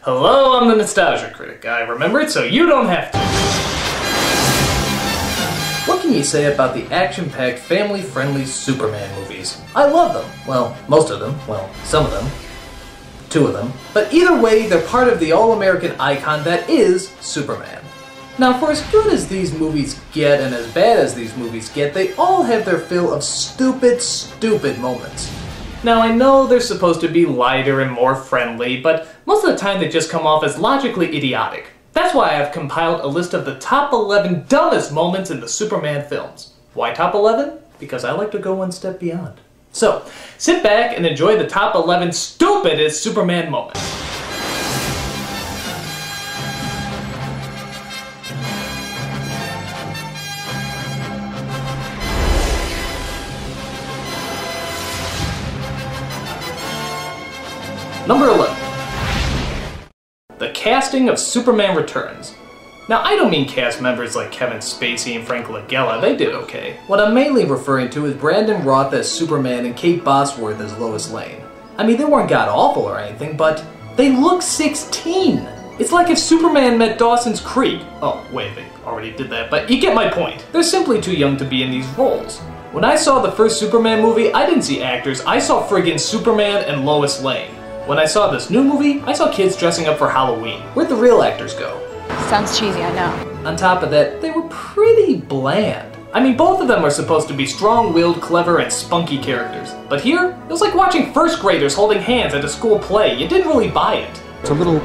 Hello, I'm the Nostalgia Critic. I remembered so you don't have to. What can you say about the action-packed, family-friendly Superman movies? I love them. Well, most of them. Well, some of them. 2 of them. But either way, they're part of the all-American icon that is Superman. Now, for as good as these movies get and as bad as these movies get, they all have their fill of stupid moments. Now, I know they're supposed to be lighter and more friendly, but most of the time they just come off as logically idiotic. That's why I've compiled a list of the top 11 dumbest moments in the Superman films. Why top 11? Because I like to go one step beyond. So, sit back and enjoy the top 11 stupidest Superman moments. Number 11. The casting of Superman Returns. Now, I don't mean cast members like Kevin Spacey and Frank Langella, they did okay. What I'm mainly referring to is Brandon Routh as Superman and Kate Bosworth as Lois Lane. I mean, they weren't god-awful or anything, but they look 16! It's like if Superman met Dawson's Creek. Oh, wait, they already did that, but you get my point. They're simply too young to be in these roles. When I saw the first Superman movie, I didn't see actors, I saw friggin' Superman and Lois Lane. When I saw this new movie, I saw kids dressing up for Halloween. Where'd the real actors go? Sounds cheesy, I know. On top of that, they were pretty bland. I mean, both of them are supposed to be strong-willed, clever, and spunky characters. But here, it was like watching first graders holding hands at a school play. You didn't really buy it. It's a little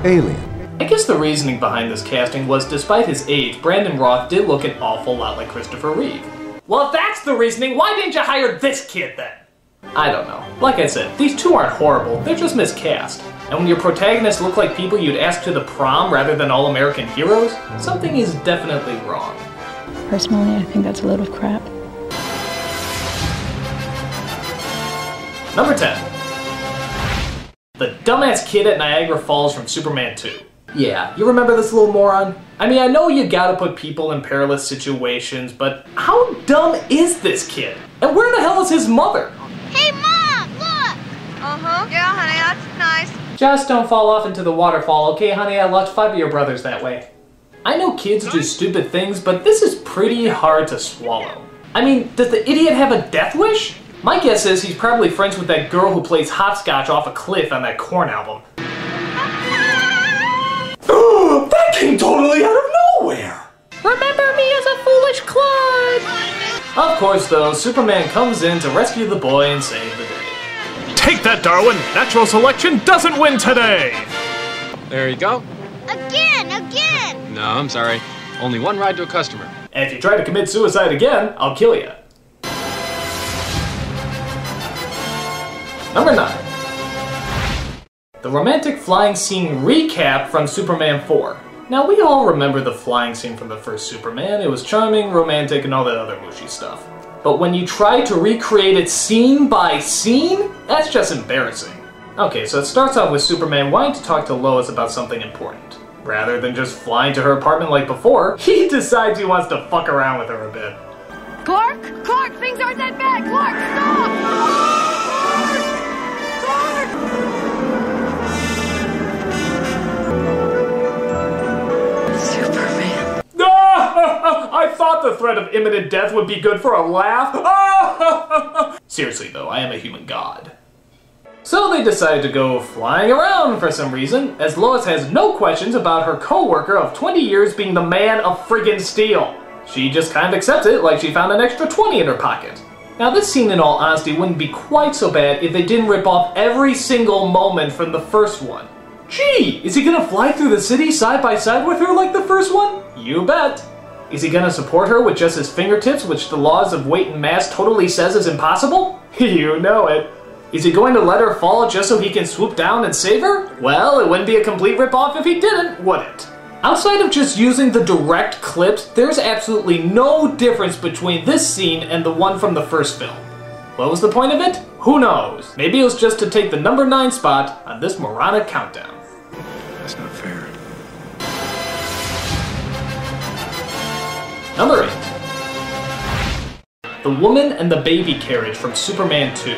alien. I guess the reasoning behind this casting was, despite his age, Brandon Routh did look an awful lot like Christopher Reeve. Well, if that's the reasoning, why didn't you hire this kid then? I don't know. Like I said, these two aren't horrible, they're just miscast. And when your protagonists look like people you'd ask to the prom rather than all-American heroes, something is definitely wrong. Personally, I think that's a load of crap. Number 10. The dumbass kid at Niagara Falls from Superman 2. Yeah, you remember this little moron? I mean, I know you gotta put people in perilous situations, but how dumb is this kid? And where the hell is his mother? Hey, Mom, look! Uh-huh. Yeah, honey, that's nice. Just don't fall off into the waterfall, okay, honey? I lost 5 of your brothers that way. I know kids do stupid things, but this is pretty hard to swallow. I mean, does the idiot have a death wish? My guess is he's probably friends with that girl who plays hopscotch off a cliff on that Korn album. That came totally out of nowhere! Remember me as a foolish clod! Of course, though, Superman comes in to rescue the boy and save the day. Take that, Darwin! Natural selection doesn't win today! There you go. Again! No, I'm sorry. Only one ride to a customer. And if you try to commit suicide again, I'll kill you. Number 9. The romantic flying scene recap from Superman 4. Now, we all remember the flying scene from the first Superman. It was charming, romantic, and all that other mushy stuff. But when you try to recreate it scene by scene, that's just embarrassing. Okay, so it starts off with Superman wanting to talk to Lois about something important. Rather than just flying to her apartment like before, he decides he wants to fuck around with her a bit. Clark, things aren't that bad! Clark, stop! I thought the threat of imminent death would be good for a laugh. Seriously though, I am a human god. So they decide to go flying around for some reason, as Lois has no questions about her co-worker of 20 years being the man of friggin' steel. She just kind of accepts it like she found an extra 20 in her pocket. Now this scene, in all honesty, wouldn't be quite so bad if they didn't rip off every single moment from the first one. Gee, is he gonna fly through the city side by side with her like the first one? You bet. Is he gonna support her with just his fingertips, which the laws of weight and mass totally says is impossible? You know it. Is he going to let her fall just so he can swoop down and save her? Well, it wouldn't be a complete ripoff if he didn't, would it? Outside of just using the direct clips, there's absolutely no difference between this scene and the one from the first film. What was the point of it? Who knows? Maybe it was just to take the number 9 spot on this moronic countdown. That's not fair. Number 8. The Woman and the Baby Carriage from Superman 2.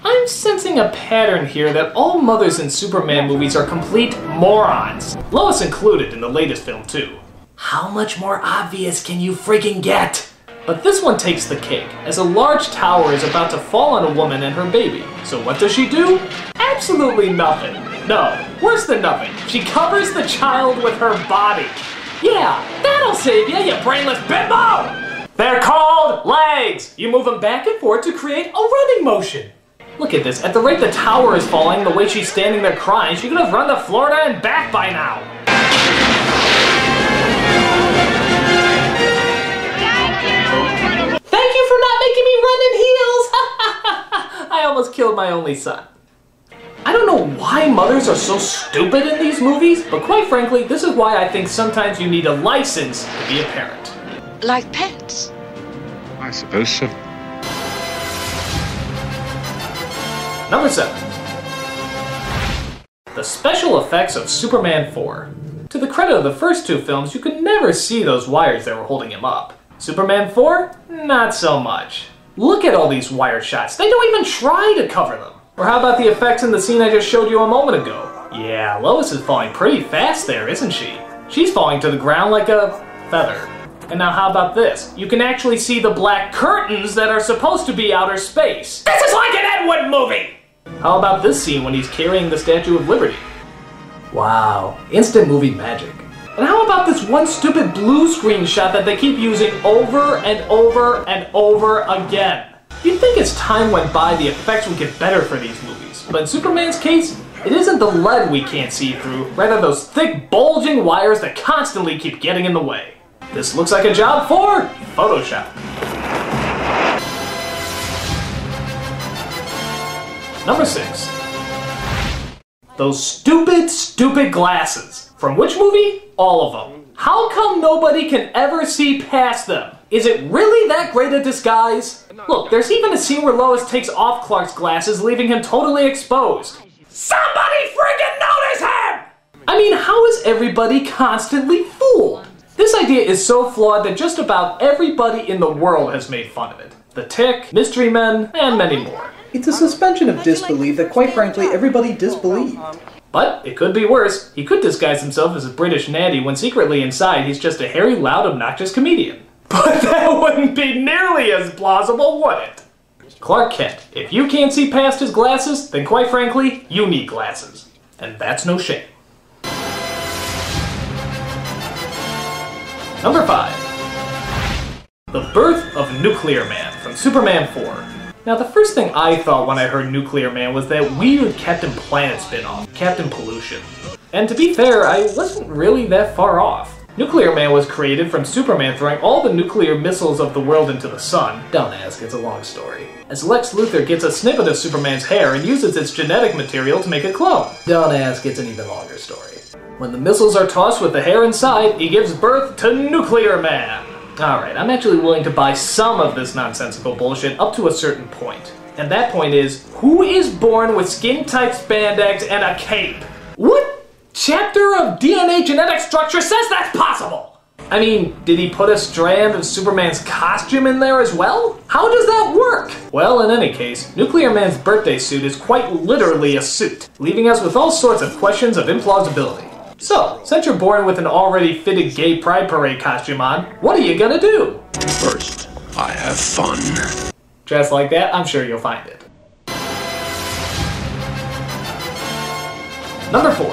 I'm I'm sensing a pattern here that all mothers in Superman movies are complete morons. Lois included in the latest film too. How much more obvious can you freaking get? But this one takes the cake, as a large tower is about to fall on a woman and her baby. So what does she do? Absolutely nothing. No, worse than nothing. She covers the child with her body. Yeah, that'll save you brainless bimbo! They're called legs! You move them back and forth to create a running motion. Look at this, at the rate the tower is falling, the way she's standing there crying, she could have run to Florida and back by now. Thank you for not making me run in heels! I almost killed my only son. I don't know why mothers are so stupid in these movies, but quite frankly, this is why I think sometimes you need a license to be a parent. Like pets? I suppose so. Number 7. The special effects of Superman 4. To the credit of the first two films, you could never see those wires that were holding him up. Superman 4? Not so much. Look at all these wire shots. They don't even try to cover them. Or how about the effects in the scene I just showed you a moment ago? Yeah, Lois is falling pretty fast there, isn't she? She's falling to the ground like a feather. And now how about this? You can actually see the black curtains that are supposed to be outer space. This is like an Ed Wood movie! How about this scene when he's carrying the Statue of Liberty? Wow, instant movie magic. And how about this one stupid blue screen shot that they keep using over and over and over again? You'd think as time went by the effects would get better for these movies, but in Superman's case, it isn't the lead we can't see through, rather those thick bulging wires that constantly keep getting in the way. This looks like a job for Photoshop. Number 6. Those stupid glasses. From which movie? All of them. How come nobody can ever see past them? Is it really that great a disguise? Look, there's even a scene where Lois takes off Clark's glasses, leaving him totally exposed. Somebody freaking notice him! I mean, how is everybody constantly fooled? This idea is so flawed that just about everybody in the world has made fun of it. The Tick, Mystery Men, and many more. It's a suspension of disbelief that, quite frankly, everybody disbelieved. But it could be worse. He could disguise himself as a British natty when secretly inside he's just a hairy, loud, obnoxious comedian. But that wouldn't be nearly as plausible, would it? Clark Kent, if you can't see past his glasses, then quite frankly, you need glasses. And that's no shame. Number 5. The birth of Nuclear Man from Superman 4. Now, the first thing I thought when I heard Nuclear Man was that weird Captain Planet spin-off, Captain Pollution. And to be fair, I wasn't really that far off. Nuclear Man was created from Superman throwing all the nuclear missiles of the world into the sun. Don't ask, it's a long story. As Lex Luthor gets a snippet of Superman's hair and uses its genetic material to make a clone. Don't ask, it's an even longer story. When the missiles are tossed with the hair inside, he gives birth to Nuclear Man. Alright, I'm actually willing to buy some of this nonsensical bullshit up to a certain point. And that point is, who is born with skin-tight spandex and a cape? What chapter of DNA genetic structure says that's possible? I mean, did he put a strand of Superman's costume in there as well? How does that work? Well, in any case, Nuclear Man's birthday suit is quite literally a suit, leaving us with all sorts of questions of implausibility. So, since you're born with an already fitted gay pride parade costume on, what are you gonna do? First, I have fun. Dressed like that, I'm sure you'll find it. Number 4.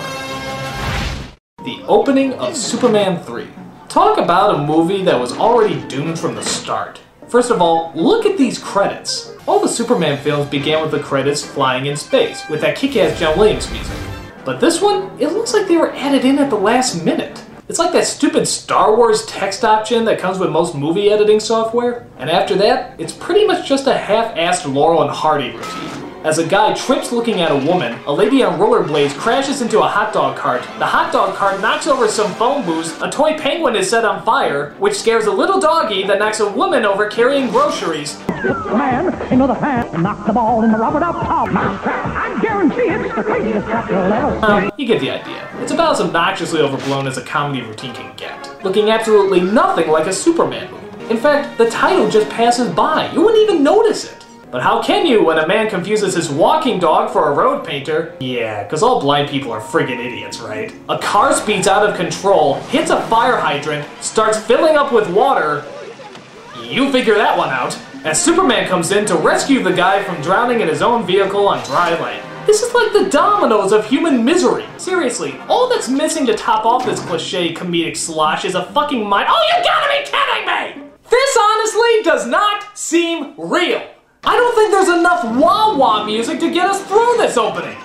The opening of Superman 3. Talk about a movie that was already doomed from the start. First of all, look at these credits. All the Superman films began with the credits flying in space, with that kick-ass John Williams music. But this one, it looks like they were added in at the last minute. It's like that stupid Star Wars text option that comes with most movie editing software. And after that, it's pretty much just a half-assed Laurel and Hardy routine. As a guy trips looking at a woman, a lady on rollerblades crashes into a hot dog cart, the hot dog cart knocks over some phone booths, a toy penguin is set on fire, which scares a little doggy that knocks a woman over carrying groceries. It's the man into the fan and knock the ball in the rubber duck top mousetrap. I guarantee it's the craziest trap you'll ever see. You get the idea. It's about as obnoxiously overblown as a comedy routine can get, looking absolutely nothing like a Superman movie. In fact, the title just passes by. You wouldn't even notice it. But how can you when a man confuses his walking dog for a road painter? Yeah, because all blind people are friggin' idiots, right? A car speeds out of control, hits a fire hydrant, starts filling up with water. You figure that one out. As Superman comes in to rescue the guy from drowning in his own vehicle on dry land. This is like the dominoes of human misery. Seriously, all that's missing to top off this cliche comedic slosh is a fucking mind— Oh, you gotta be kidding me! This honestly does not seem real. I don't think there's enough wah-wah music to get us through this opening.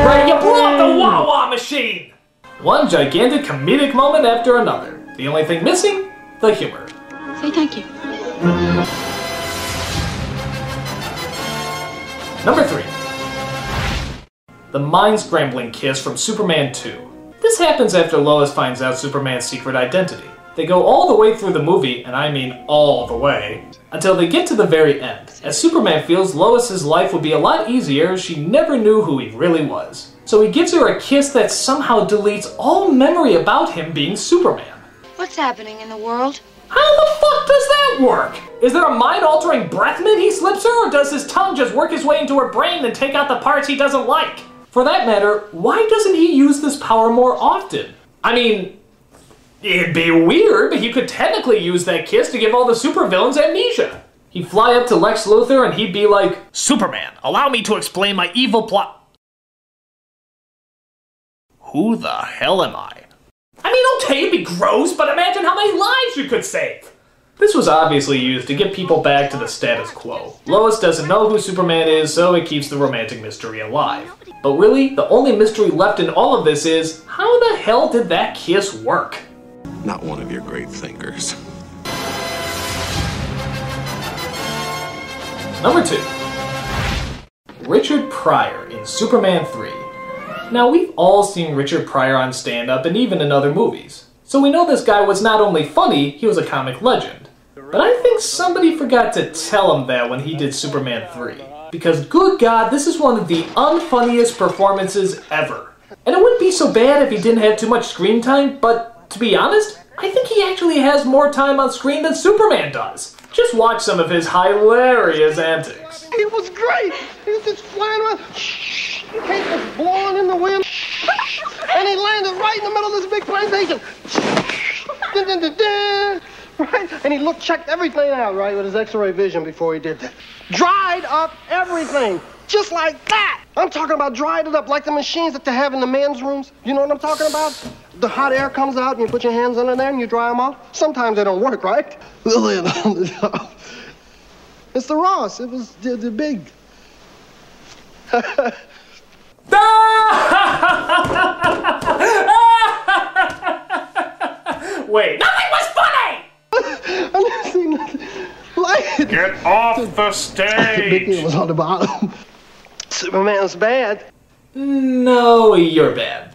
Right, you blew up the wah-wah machine! One gigantic comedic moment after another. The only thing missing? The humor. Say thank you. Number 3. The mind-scrambling kiss from Superman 2. This happens after Lois finds out Superman's secret identity. They go all the way through the movie, and I mean all the way, until they get to the very end, as Superman feels Lois's life would be a lot easier if she never knew who he really was. So he gives her a kiss that somehow deletes all memory about him being Superman. What's happening in the world? How the fuck does that work? Is there a mind-altering breath mint he slips her, or does his tongue just work his way into her brain and take out the parts he doesn't like? For that matter, why doesn't he use this power more often? I mean, it'd be weird, but he could technically use that kiss to give all the supervillains amnesia. He'd fly up to Lex Luthor and he'd be like, Superman, allow me to explain my evil plot. Who the hell am I? I mean, okay, it'd be gross, but imagine how many lives you could save. This was obviously used to get people back to the status quo. Lois doesn't know who Superman is, so it keeps the romantic mystery alive. But really, the only mystery left in all of this is, how the hell did that kiss work? Not one of your great thinkers. Number 2. Richard Pryor in Superman 3. Now, we've all seen Richard Pryor on stand-up and even in other movies. So we know this guy was not only funny, he was a comic legend. But I think somebody forgot to tell him that when he did Superman 3. Because good God, this is one of the unfunniest performances ever. And it wouldn't be so bad if he didn't have too much screen time, but to be honest, I think he actually has more time on screen than Superman does. Just watch some of his hilarious antics. It was great! He was just flying around. The cape was blowing in the wind. And he landed right in the middle of this big plantation. Dun, dun, dun, dun. Right? And he checked everything out, right, with his X-ray vision before he did that. Dried up everything. Just like that. I'm talking about dried it up like the machines that they have in the men's rooms. You know what I'm talking about? The hot air comes out and you put your hands under there and you dry them off. Sometimes they don't work, right? It's the Ross. It was the big. Wait, nothing was funny! I never seen nothing like it. Get off the stage! Mickey was on the bottom. Superman's bad. No, you're bad.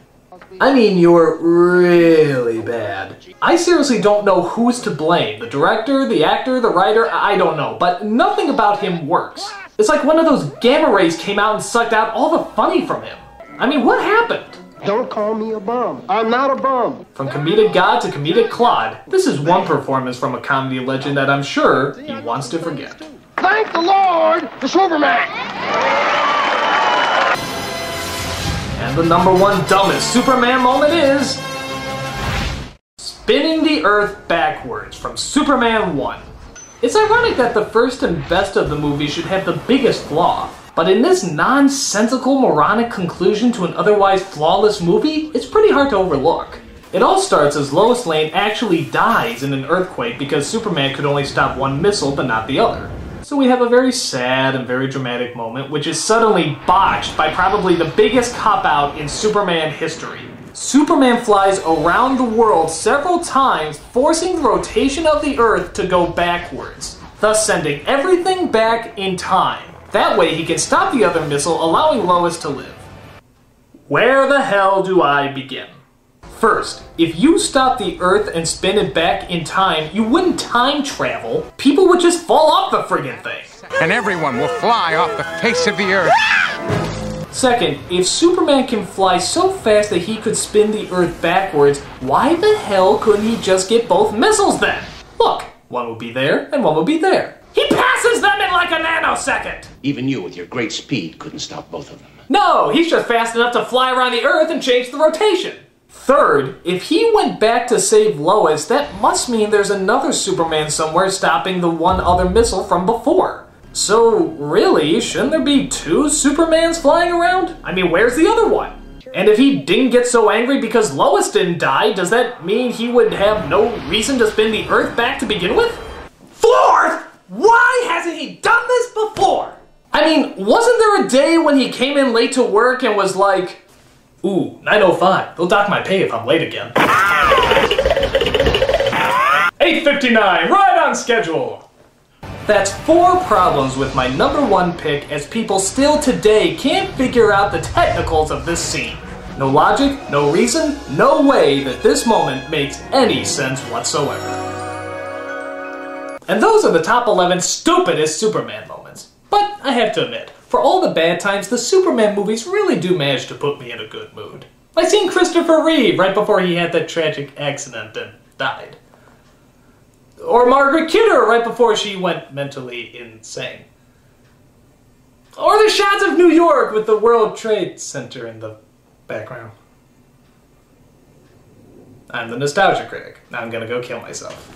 I mean, you're really bad. I seriously don't know who's to blame. The director, the actor, the writer, I don't know. But nothing about him works. It's like one of those gamma rays came out and sucked out all the funny from him. I mean, what happened? Don't call me a bum. I'm not a bum. From comedic god to comedic clod, this is one performance from a comedy legend that I'm sure he wants to forget. Thank the Lord for Superman! And the number one dumbest Superman moment is... spinning the Earth backwards from Superman 1. It's ironic that the first and best of the movies should have the biggest flaw, but in this nonsensical, moronic conclusion to an otherwise flawless movie, it's pretty hard to overlook. It all starts as Lois Lane actually dies in an earthquake because Superman could only stop one missile but not the other. So we have a very sad and very dramatic moment, which is suddenly botched by probably the biggest cop-out in Superman history. Superman flies around the world several times, forcing the rotation of the Earth to go backwards, thus sending everything back in time. That way he can stop the other missile, allowing Lois to live. Where the hell do I begin? First, if you stop the Earth and spin it back in time, you wouldn't time travel. People would just fall off the friggin' thing. And everyone will fly off the face of the Earth. Second, if Superman can fly so fast that he could spin the Earth backwards, why the hell couldn't he just get both missiles then? Look, one will be there and one will be there. He passes them in like a nanosecond! Even you, with your great speed, couldn't stop both of them. No, he's just fast enough to fly around the Earth and change the rotation. Third, if he went back to save Lois, that must mean there's another Superman somewhere stopping the one other missile from before. So, really, shouldn't there be two Supermans flying around? I mean, where's the other one? And if he didn't get so angry because Lois didn't die, does that mean he would have no reason to spin the Earth back to begin with? Fourth, why hasn't he done this before? I mean, wasn't there a day when he came in late to work and was like, ooh, 9:05, they'll dock my pay if I'm late again. 8:59, right on schedule. That's 4 problems with my #1 pick, as people still today can't figure out the technicals of this scene. No logic, no reason, no way that this moment makes any sense whatsoever. And those are the top 11 stupidest Superman moments. But I have to admit, for all the bad times, the Superman movies really do manage to put me in a good mood. Like seeing Christopher Reeve right before he had that tragic accident and died. Or Margaret Kidder right before she went mentally insane. Or the shots of New York with the World Trade Center in the background. I'm the nostalgia critic. Now I'm gonna go kill myself.